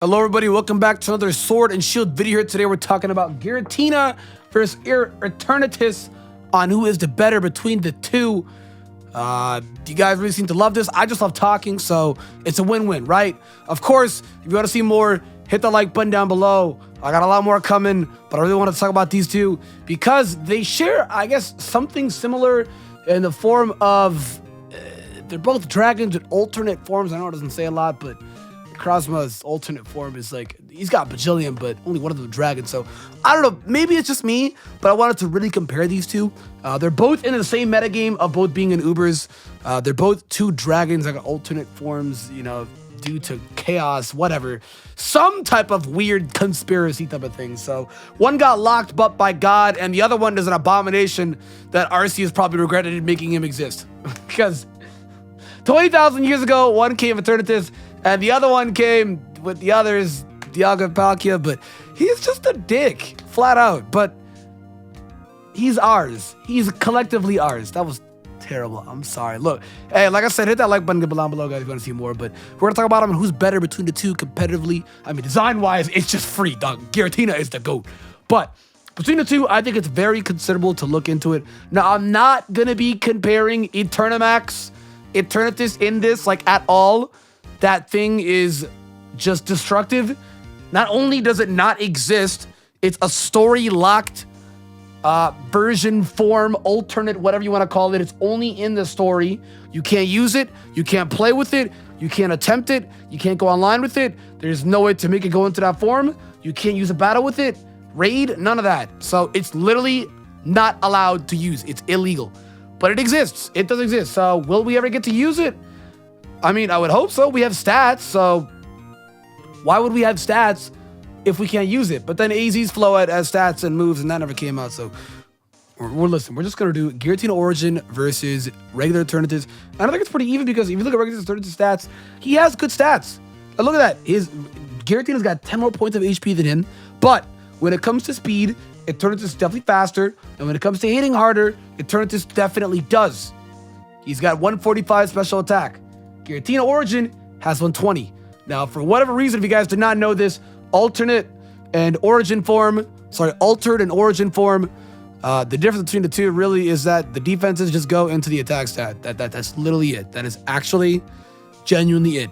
Hello everybody, welcome back to another Sword and Shield video here. Today we're talking about Giratina versus Eternatus on who is the better between the two. You guys really seem to love this. I just love talking, so it's a win-win, right? Of course, if you want to see more, hit the like button down below. I got a lot more coming, but I really want to talk about these two because they share, I guess, something similar in the form of they're both dragons with alternate forms. I know it doesn't say a lot, but Krasma's alternate form is like, he's got a bajillion, but only one of them is dragon. So I don't know, maybe it's just me, but I wanted to really compare these two. They're both in the same metagame of both being in Ubers. They're both two dragons that got alternate forms, you know, due to chaos, whatever. Some type of weird conspiracy type of thing. So one got locked up by God, and the other one is an abomination that Arceus probably regretted making him exist. Because 20,000 years ago, one came Eternatus, and the other one came with the others, Dialga Palkia, but he's just a dick, flat out. But he's ours. He's collectively ours. That was terrible. I'm sorry. Look, hey, like I said, hit that like button down below, guys, if you want to see more. But we're going to talk about him and who's better between the two competitively. I mean, design-wise, it's just free, dog. Giratina is the GOAT. But between the two, I think it's very considerable to look into it. Now, I'm not going to be comparing Eternatus in this, like, at all. That thing is just destructive. Not only does it not exist, it's a story-locked version, form, alternate, whatever you want to call it. It's only in the story. You can't use it. You can't play with it. You can't attempt it. You can't go online with it. There's no way to make it go into that form. You can't use a battle with it. Raid, none of that. So it's literally not allowed to use. It's illegal. But it exists. It does exist. So will we ever get to use it? I mean, I would hope so. We have stats, so why would we have stats if we can't use it? But then AZ's flow as stats and moves, and that never came out, so listen, we're just going to do Giratina Origin versus regular Eternatus. And I think it's pretty even because if you look at regular Eternatus stats, he has good stats. And look at that. Giratina's got 10 more points of HP than him, but when it comes to speed, Eternatus is definitely faster, and when it comes to hitting harder, Eternatus definitely does. He's got 145 special attack. Giratina Origin has 120. Now, for whatever reason, if you guys did not know this, altered and origin form, the difference between the two really is that the defenses just go into the attack stat. That's literally it. That is actually genuinely it.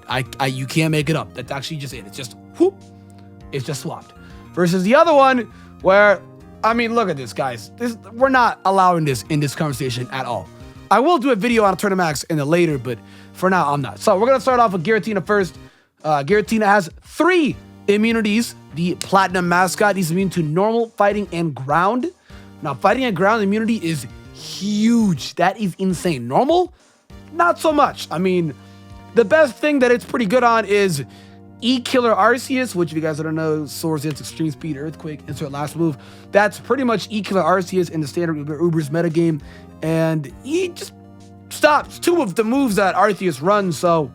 You can't make it up. That's actually just it. It's just whoop. It's just swapped. Versus the other one where, I mean, look at this, guys. We're not allowing this in this conversation at all. I will do a video on Eternatus in the later, but for now, I'm not. So we're going to start off with Giratina first. Giratina has 3 immunities. The Platinum mascot is immune to normal, fighting, and ground. Now, fighting and ground immunity is huge. That is insane. Normal, not so much. I mean, the best thing that it's pretty good on is E-Killer Arceus, which if you guys don't know, soars its extreme speed, earthquake, insert last move. That's pretty much E-Killer Arceus in the standard Ubers metagame. And he just stops 2 of the moves that Arceus runs. So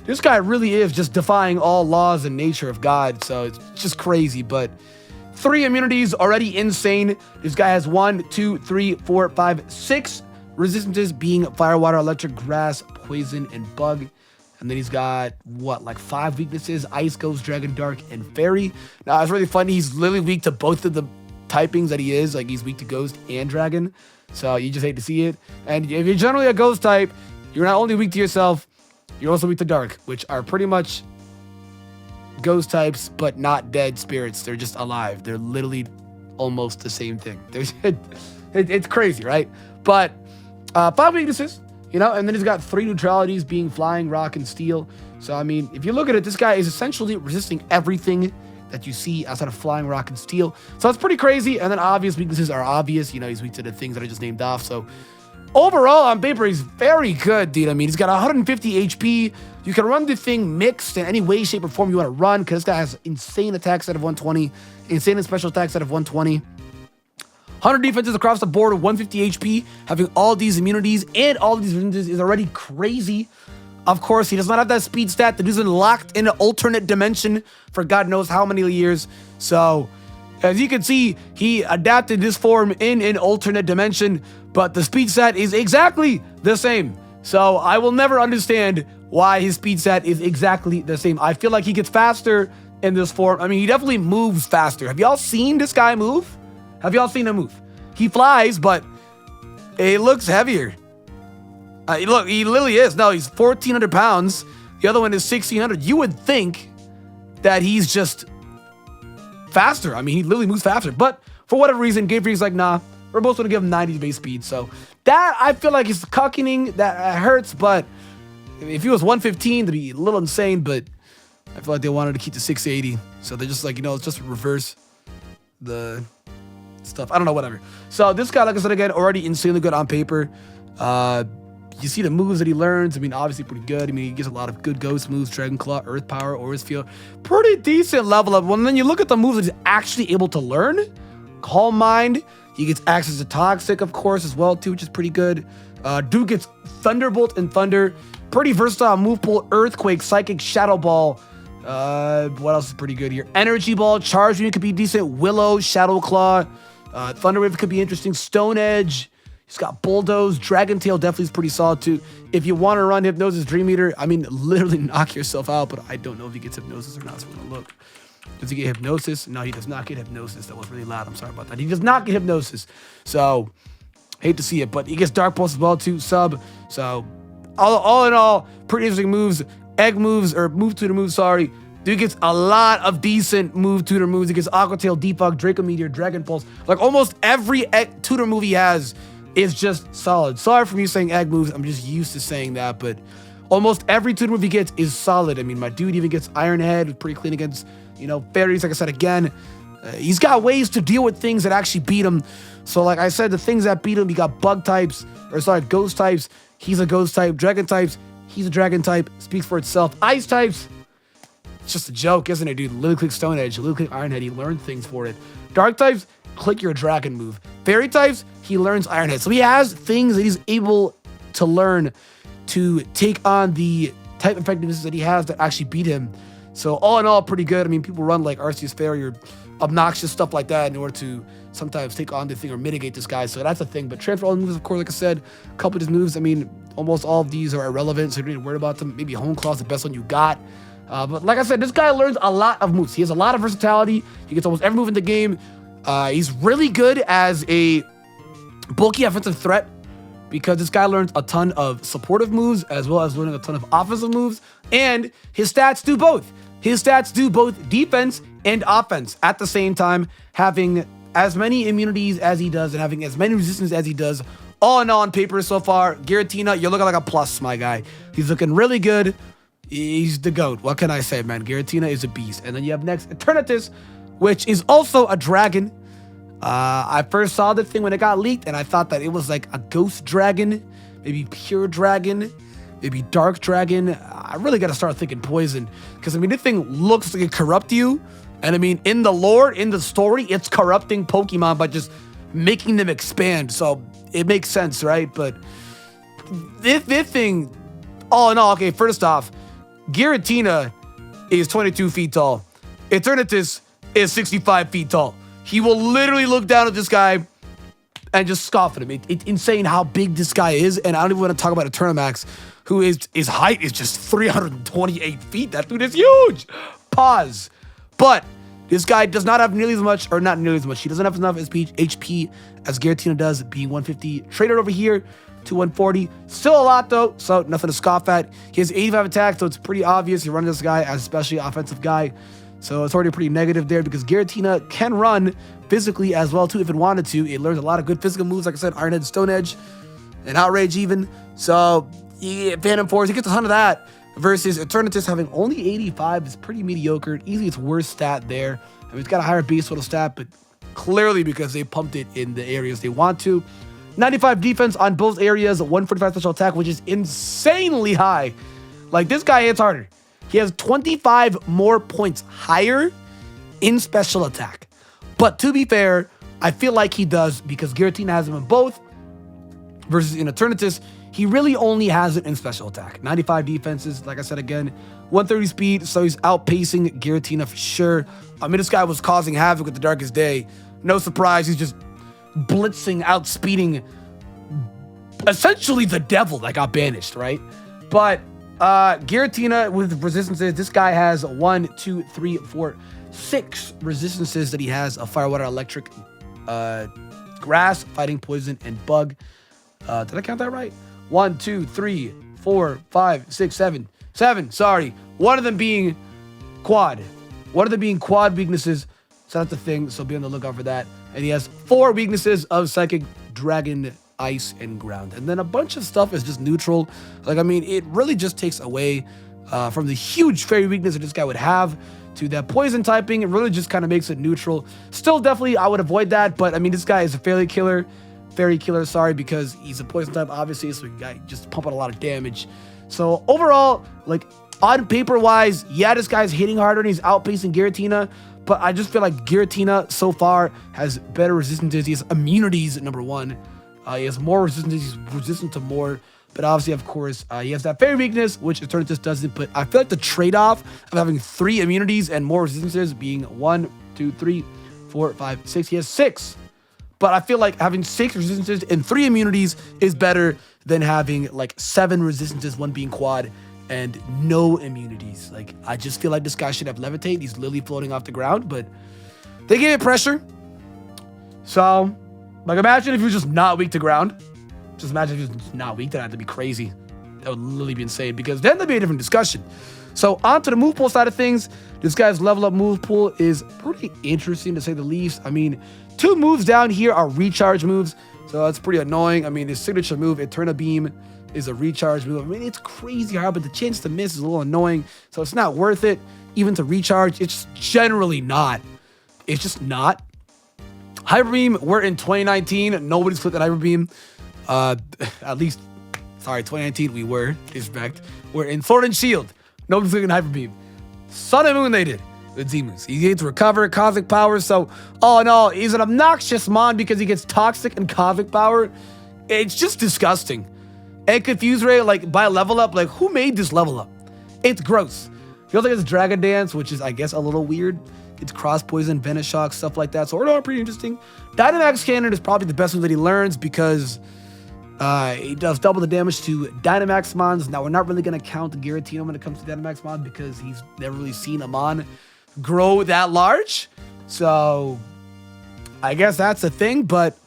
this guy really is just defying all laws and nature of God. So it's just crazy. But 3 immunities, already insane. This guy has 1, 2, 3, 4, 5, 6 resistances, being fire, water, electric, grass, poison, and bug. And then he's got, what, like 5 weaknesses: Ice, Ghost, Dragon, Dark, and Fairy. Now, it's really funny. He's literally weak to both of the typings that he is. Like, he's weak to Ghost and Dragon. So you just hate to see it. And if you're generally a Ghost type, you're not only weak to yourself, you're also weak to Dark, which are pretty much Ghost types, but not dead spirits. They're just alive. They're literally almost the same thing. It's crazy, right? But 5 weaknesses. You know, and then he's got 3 neutralities, being flying, rock, and steel. So, I mean, if you look at it, this guy is essentially resisting everything that you see outside of flying, rock, and steel. So it's pretty crazy. And then obvious weaknesses are obvious. You know, he's weak to the things that I just named off. So overall, on paper, he's very good, dude. I mean, he's got 150 HP. You can run the thing mixed in any way, shape, or form you want to run, because this guy has insane attacks out of 120, insane special attacks out of 120. 100 defenses across the board, 150 HP, having all these immunities and all these immunities is already crazy. Of course, he does not have that speed stat. That is locked in an alternate dimension for God knows how many years. So, as you can see, he adapted this form in an alternate dimension, but the speed stat is exactly the same. So, I will never understand why his speed stat is exactly the same. I feel like he gets faster in this form. I mean, he definitely moves faster. Have y'all seen this guy move? Have y'all seen him move? He flies, but it looks heavier. Look, he literally is. No, he's 1,400 pounds. The other one is 1,600. You would think that he's just faster. I mean, he literally moves faster. But for whatever reason, Game Freak's like, nah, we're both going to give him 90 base speed. So that, I feel like, is cucking. That hurts, but if he was 115, that'd be a little insane, but I feel like they wanted to keep the 680. So they're just like, let's just reverse the stuff. I don't know, whatever. So this guy, like I said again, already insanely good on paper. You see the moves that he learns. I mean, obviously pretty good. I mean, he gets a lot of good ghost moves, Dragon Claw, Earth Power, Aura's Field. Pretty decent level up. Well, then you look at the moves that he's actually able to learn. Calm Mind. He gets access to Toxic, of course, as well, too, which is pretty good. Dude gets Thunderbolt and Thunder. Pretty versatile Movepool, Earthquake, Psychic, Shadow Ball. What else is pretty good here? Energy Ball, Charge Unit could be decent. Willow, Shadow Claw. Thunder Wave could be interesting. Stone Edge. He's got Bulldoze. Dragon Tail definitely is pretty solid too. If you want to run Hypnosis Dream Eater, I mean, literally knock yourself out, but I don't know if he gets Hypnosis or not, so we're going to look. Does he get Hypnosis? No, he does not get Hypnosis. That was really loud. I'm sorry about that. He does not get Hypnosis. So, hate to see it, but he gets Dark Pulse as well too, sub. So, all in all, pretty interesting moves. Egg moves, or move tutor moves, sorry. Dude gets a lot of decent move tutor moves. He gets Aqua Tail, Defog, Draco Meteor, Dragon Pulse. Like almost every tutor move he has is just solid. Sorry for me saying egg moves. I'm just used to saying that, but almost every tutor move he gets is solid. I mean, my dude even gets Iron Head, pretty clean against, fairies, like I said again. He's got ways to deal with things that actually beat him. So like I said, the things that beat him, you got bug types, ghost types. He's a ghost type. Dragon types, he's a dragon type. Speaks for itself. Ice types, it's just a joke, isn't it, dude? Literally click Stone Edge, literally click Iron Head. He learned things for it. Dark types, click your dragon move. Fairy types, he learns Iron Head. So he has things that he's able to learn to take on the type effectiveness that he has that actually beat him. So all in all, pretty good. I mean, people run like Arceus Fairy or obnoxious stuff like that in order to sometimes take on the thing or mitigate this guy. So that's a thing. But transfer all the moves, of course, like I said, a couple of his moves, I mean, almost all of these are irrelevant, so you don't need to worry about them. Maybe Hone Claw is the best one you got. But like I said, this guy learns a lot of moves. He has a lot of versatility. He gets almost every move in the game. He's really good as a bulky offensive threat because this guy learns a ton of supportive moves as well as learning a ton of offensive moves. And his stats do both. His stats do both defense and offense at the same time, having as many immunities as he does and having as many resistance as he does. All in all, on paper so far, Giratina, you're looking like a plus, my guy. He's looking really good. He's the GOAT. What can I say, man? Giratina is a beast. And then you have next Eternatus, which is also a dragon. I first saw the thing when it got leaked, and I thought that it was like a ghost dragon, maybe pure dragon, maybe dark dragon. I really got to start thinking poison, because I mean, this thing looks like it corrupt you, and I mean, in the lore, in the story, it's corrupting Pokemon by just making them expand, so it makes sense, right? But this thing, all in all, okay, first off, Giratina is 22 feet tall. Eternatus is 65 feet tall. He will literally look down at this guy and just scoff at him. It's insane how big this guy is, and I don't even want to talk about Eternamax, who his height is just 328 feet. That dude is huge. Pause. But this guy does not have nearly as much, or not nearly as much. He doesn't have enough HP as Giratina does, being 150. Traded over here to 140. Still a lot, though, so nothing to scoff at. He has 85 attack, so it's pretty obvious you're running this guy as especially offensive guy. So it's already pretty negative there because Giratina can run physically as well, too, if it wanted to. It learns a lot of good physical moves, like I said, Iron Head, Stone Edge, and Outrage even. So, yeah, Phantom Force, he gets a ton of that. Versus Eternatus having only 85 is pretty mediocre. Easily its worst stat there. I mean, it's got a higher base total stat, but clearly because they pumped it in the areas they want to. 95 defense on both areas, 145 special attack, which is insanely high. Like, this guy hits harder. He has 25 more points higher in special attack. But to be fair, I feel like he does because Giratina has him in both. Versus in Eternatus, he really only has it in special attack. 95 defenses, like I said again, 130 speed, so he's outpacing Giratina for sure. I mean, this guy was causing havoc with the Darkest Day. No surprise, he's just blitzing, outspeeding essentially the devil that got banished, right? But Giratina with resistances. This guy has 1, 2, 3, 4, 6 resistances that he has: a fire, water, electric, grass, fighting, poison, and bug. Did I count that right? 1, 2, 3, 4, 5, 6, 7. 7. Sorry, one of them being quad. One of them being quad weaknesses. So that's the thing. So be on the lookout for that. And he has 4 weaknesses of psychic, dragon, ice, and ground. And then a bunch of stuff is just neutral. Like, I mean, it really just takes away from the huge fairy weakness that this guy would have to that poison typing. It really just kind of makes it neutral. Still, definitely, I would avoid that. But, I mean, this guy is a fairy killer, sorry, because he's a poison type, obviously. So you got just pump out a lot of damage. So, overall, like, on paper-wise, yeah, this guy's hitting harder and he's outpacing Giratina. But I just feel like Giratina so far has better resistances. He has immunities, number 1. He has more resistance. He's resistant to more. But obviously, of course, he has that fairy weakness, which Eternatus doesn't. But I feel like the trade-off of having 3 immunities and more resistances being 1, 2, 3, 4, 5, 6. He has 6. But I feel like having 6 resistances and 3 immunities is better than having like 7 resistances, 1 being quad, and no immunities. Like, I just feel like this guy should have levitate. He's literally floating off the ground, but they gave it pressure. So, like, imagine if he was just not weak to ground. Just imagine if he was just not weak. That'd have to be crazy. That would literally be insane, because then there'd be a different discussion. So, onto the move pool side of things. This guy's level up move pool is pretty interesting, to say the least. I mean, 2 moves down here are recharge moves, so that's pretty annoying. I mean, his signature move, Eterna Beam, is a recharge move. I mean, it's crazy hard, but the chance to miss is a little annoying, so it's not worth it even to recharge. It's generally not. It's just not. Hyper Beam, we're in 2019. Nobody's clicked on Hyper Beam. At least, sorry, 2019 we were. Disrespect. We're in Sword and Shield. Nobody's clicking Hyper Beam. Sun and Moon they did with Z-moves. He gets recover, cosmic power. So, all in all, he's an obnoxious mon because he gets toxic and cosmic power. It's just disgusting. And confuse rate, like, by level up, like, who made this level up? It's gross. Feels like it's Dragon Dance, which is, I guess, a little weird. It's cross poison, Venom Shock, stuff like that. So, all pretty interesting. Dynamax Cannon is probably the best one that he learns because it does double the damage to Dynamax Mons. Now, we're not really going to count the Giratina when it comes to Dynamax Mon because he's never really seen a Mon grow that large. So, I guess that's the thing. But,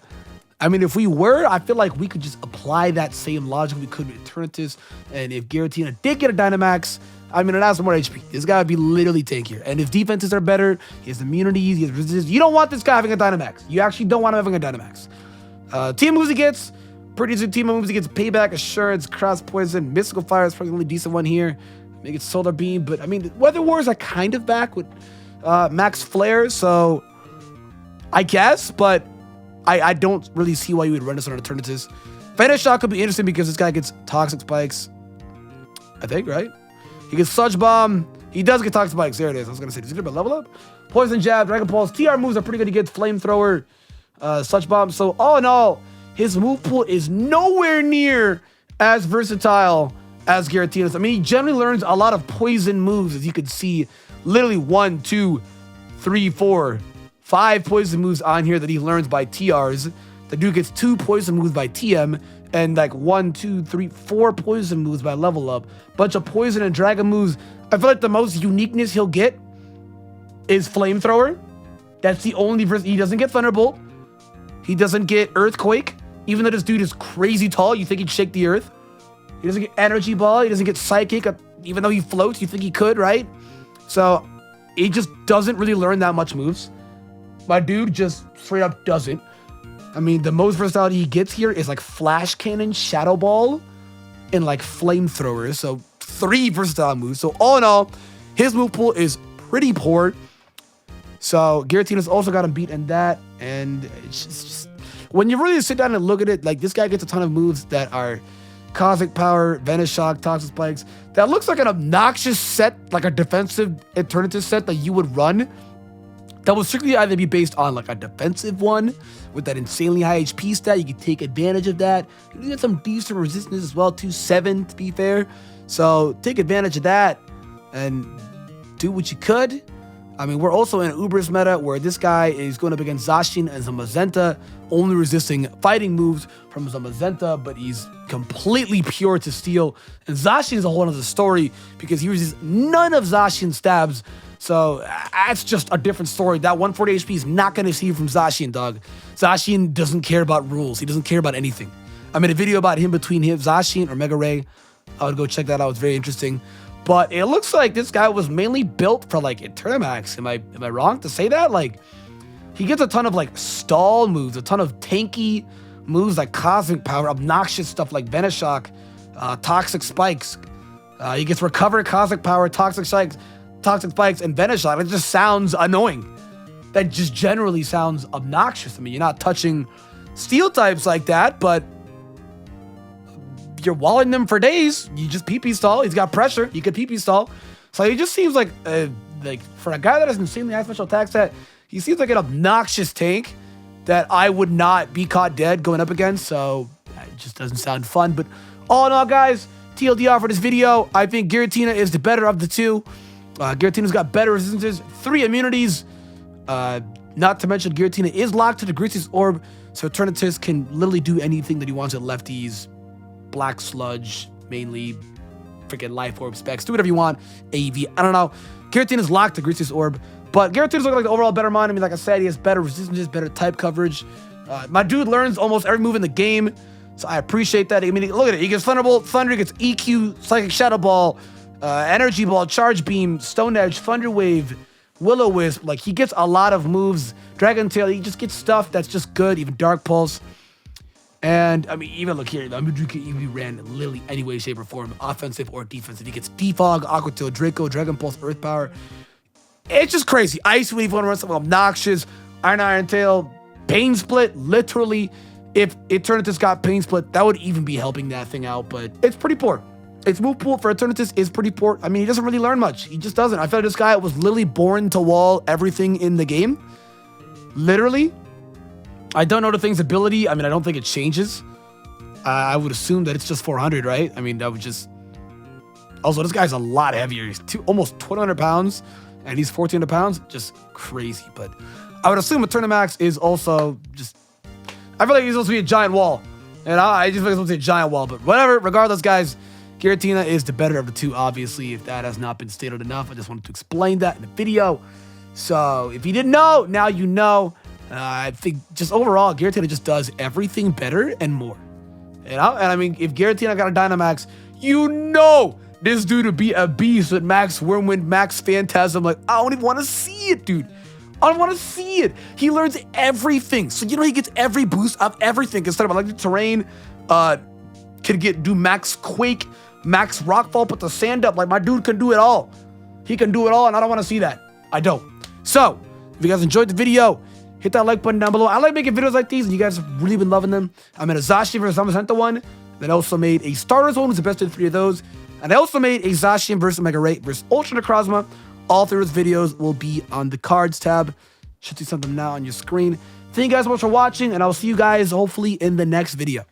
I mean, if we were, I feel like we could just apply that same logic we could with Eternatus. And if Giratina did get a Dynamax, I mean, it has more HP. This guy would be literally tankier. And if defenses are better, he has immunities, he has resistance. You don't want this guy having a Dynamax. You actually don't want him having a Dynamax. Team moves he gets, pretty decent team moves he gets: Payback, Assurance, Cross Poison, Mystical Fire is probably the only decent one here. Make it Solar Beam. But, I mean, Weather Wars are kind of back with Max Flare. So, I guess, but I don't really see why you would run this on Eternatus. Venom Shock could be interesting because this guy gets Toxic Spikes, I think, right? He gets Sludge Bomb. He does get Toxic Spikes. There it is. I was going to say, does he get a level up? Poison Jab, Dragon Pulse. TR moves are pretty good. He gets Flamethrower, Sludge Bomb. So, all in all, his move pool is nowhere near as versatile as Giratina's. I mean, he generally learns a lot of poison moves, as you can see. Literally 1, 2, 3, 4, 5 poison moves on here that he learns by TRs. The dude gets 2 poison moves by TM. And like 1, 2, 3, 4 poison moves by level up. Bunch of poison and dragon moves. I feel like the most uniqueness he'll get is Flamethrower. That's the only verse. He doesn't get Thunderbolt. He doesn't get Earthquake. Even though this dude is crazy tall, you think he'd shake the earth. He doesn't get Energy Ball. He doesn't get Psychic. Even though he floats, you think he could, right? So he just doesn't really learn that much moves. My dude just straight up doesn't. I mean, the most versatility he gets here is like Flash Cannon, Shadow Ball, and like Flamethrower. So 3 versatile moves. So all in all, his move pool is pretty poor. So Giratina's also got him beat in that. And it's just when you really sit down and look at it, like this guy gets a ton of moves that are Cosmic Power, Venom Shock, Toxic Spikes. That looks like an obnoxious set, like a defensive Eternatus set that you would run. That will strictly either be based on like a defensive one with that insanely high HP stat. You can take advantage of that. You get some decent resistance as well, too. 7 to be fair. So take advantage of that and do what you could. I mean, we're also in an Ubers meta where this guy is going up against Zacian and Zamazenta, only resisting fighting moves from Zamazenta, but he's completely pure to steel. And Zacian is a whole other story because he uses none of Zacian's stabs. So that's just a different story. That 140 HP is not going to see from Zacian, dog. Zacian doesn't care about rules. He doesn't care about anything. I made a video about him between him, Zacian or Mega Ray. I would go check that out. It's very interesting. But it looks like this guy was mainly built for like Eternatus. Am I wrong to say that? Like, he gets a ton of like stall moves, a ton of tanky moves like Cosmic Power, obnoxious stuff like Venoshock, Toxic Spikes. He gets Recover, Cosmic Power, Toxic Spikes, and Venoshock. It just sounds annoying. That just generally sounds obnoxious. I mean, you're not touching steel types like that, but you're walling them for days. You just PP stall. He's got pressure. You could PP stall. So he just seems like for a guy that has insanely high special attack stat, he seems like an obnoxious tank that I would not be caught dead going up against. So it just doesn't sound fun. But all in all, guys, TLDR for this video, I think Giratina is the better of the two. Giratina's got better resistances, 3 immunities. Not to mention Giratina is locked to the Grisi's Orb, so Eternatus can literally do anything that he wants at lefties. Black Sludge, mainly freaking Life Orb specs. Do whatever you want. AEV, I don't know. Giratina's locked to Grisi's Orb, but Giratina's looking like the overall better mind. I mean, like I said, he has better resistances, better type coverage. My dude learns almost every move in the game, so I appreciate that. I mean, look at it. He gets Thunderbolt, Thunder, he gets EQ, Psychic Shadow Ball, Energy Ball, Charge Beam, Stone Edge, Thunder Wave, Will-O-Wisp. Like, he gets a lot of moves. Dragon Tail, he just gets stuff that's just good, even Dark Pulse. And, I mean, even look here, the Mudra can even be ran literally any way, shape, or form, offensive or defensive. He gets Defog, Aqua Tail, Draco, Dragon Pulse, Earth Power. It's just crazy. Ice Wave, one run something obnoxious. Iron Tail, Pain Split, literally. If Eternatus got Pain Split, that would even be helping that thing out, but it's pretty poor. Its move pool for Eternatus is pretty poor. I mean, he doesn't really learn much. He just doesn't. I feel like this guy was literally born to wall everything in the game. Literally. I don't know the thing's ability. I mean, I don't think it changes. I would assume that it's just 400, right? I mean, that would just... Also, this guy's a lot heavier. He's almost 1,200 pounds, and he's 1,400 pounds. Just crazy. But I would assume Eternatus is also just... I feel like he's supposed to be a giant wall. And I just feel like he's supposed to be a giant wall. But whatever. Regardless, guys, Giratina is the better of the two, obviously. If that has not been stated enough, I just wanted to explain that in the video. So, if you didn't know, now you know. I think just overall, Giratina just does everything better and more. You know? And I mean, if Giratina got a Dynamax, you know this dude would be a beast with Max Wormwind, Max Phantasm. Like, I don't even want to see it, dude. I don't want to see it. He learns everything. So, you know, he gets every boost of everything. Instead of electric terrain, can do Max Quake, Max Rockfall, put the sand up. Like, my dude can do it all. He can do it all, and I don't want to see that. I don't. So, if you guys enjoyed the video, hit that like button down below. I like making videos like these, and you guys have really been loving them. I made a Zacian versus Zamazenta one. Then I also made a Starters one, was the best of the 3 of those. And I also made a Zacian versus Mega Ray versus Ultra Necrozma. All 3 of those videos will be on the cards tab. Should see something now on your screen. Thank you guys so much for watching, and I'll see you guys hopefully in the next video.